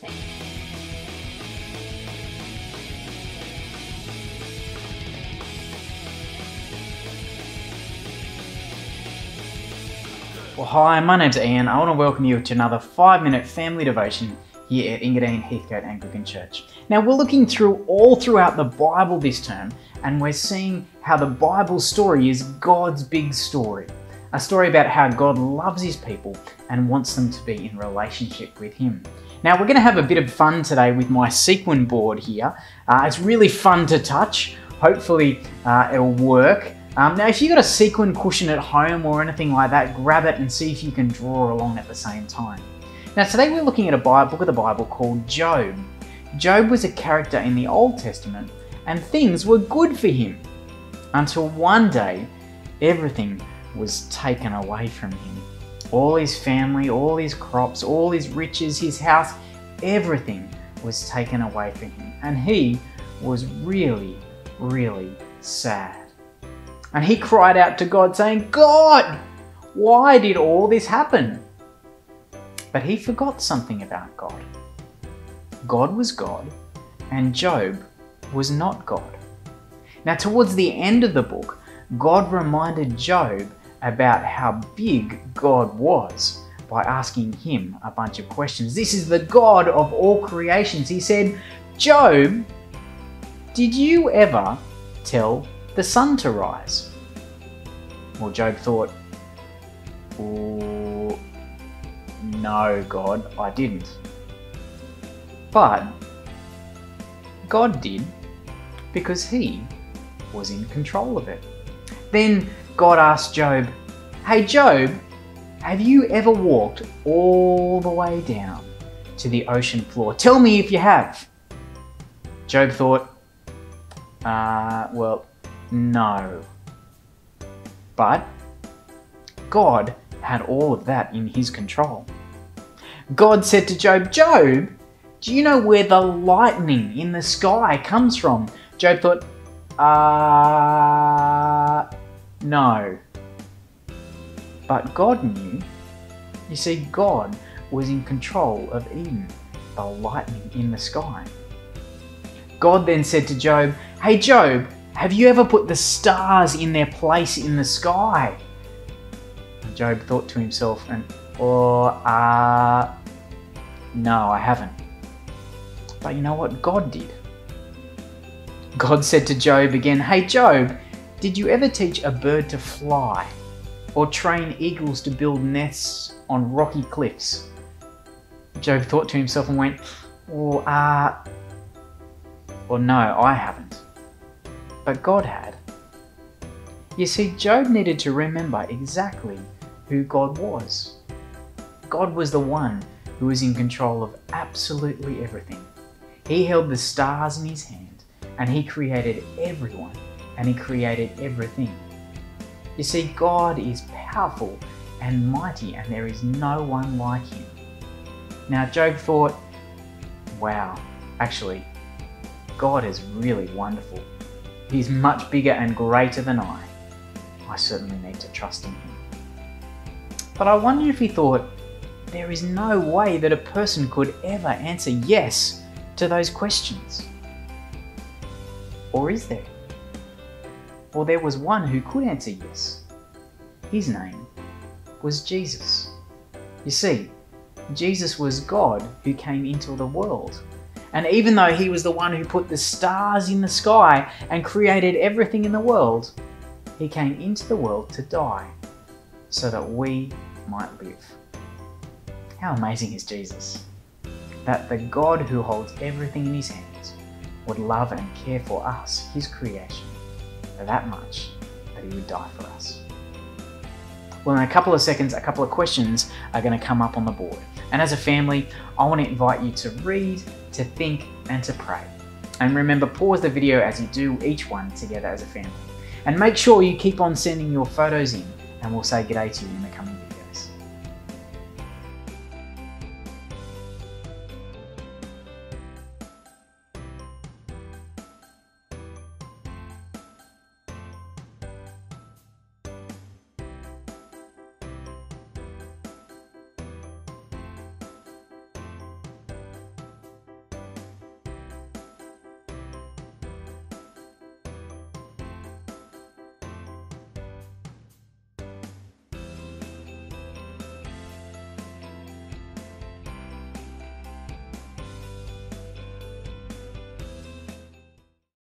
Well, hi, my name's Ian. I want to welcome you to another 5-minute family devotion here at Engadine Heathcote Anglican Church. Now, we're looking all throughout the Bible this term, and we're seeing how the Bible story is God's big story. A story about how God loves his people and wants them to be in relationship with him. Now, we're going to have a bit of fun today with my sequin board here. It's really fun to touch. Hopefully, it'll work. Now, if you've got a sequin cushion at home or anything like that, grab it and see if you can draw along at the same time. Now, today we're looking at a book of the Bible called Job. Job was a character in the Old Testament, and things were good for him. Until one day, everything was taken away from him. All his family, all his crops, all his riches, his house, everything was taken away from him. And he was really, really sad. And he cried out to God saying, "God, why did all this happen?" But he forgot something about God. God was God, and Job was not God. Now, towards the end of the book, God reminded Job about how big God was by asking him a bunch of questions. This is the God of all creations. He said, "Job, did you ever tell the sun to rise?" Well, Job thought, "Oh, no, God, I didn't." But God did, because he was in control of it. Then God asked Job, "Hey Job, have you ever walked all the way down to the ocean floor? Tell me if you have." Job thought, well, no. But God had all of that in his control. God said to Job, "Job, do you know where the lightning in the sky comes from?" Job thought, no. But God knew. You see, God was in control of even the lightning in the sky. God then said to Job, "Hey Job, have you ever put the stars in their place in the sky?" And Job thought to himself, no, I haven't. But you know what? God did. God said to Job again, "Hey Job, did you ever teach a bird to fly or train eagles to build nests on rocky cliffs?" Job thought to himself and went, no, I haven't. But God had. You see, Job needed to remember exactly who God was. God was the one who was in control of absolutely everything. He held the stars in his hand, and he created everyone, and he created everything. You see, God is powerful and mighty, and there is no one like him. Now, Job thought, wow, actually, God is really wonderful. He's much bigger and greater than I. I certainly need to trust in him. But I wonder if he thought, there is no way that a person could ever answer yes to those questions. Or is there? Well, there was one who could answer yes. His name was Jesus. You see, Jesus was God who came into the world. And even though he was the one who put the stars in the sky and created everything in the world, he came into the world to die so that we might live. How amazing is Jesus? That the God who holds everything in his hands would love and care for us, his creation, that much that he would die for us. Well, in a couple of seconds, a couple of questions are going to come up on the board. And as a family, I want to invite you to read, to think, and to pray. And remember, pause the video as you do each one together as a family. And make sure you keep on sending your photos in, and we'll say g'day to you in the coming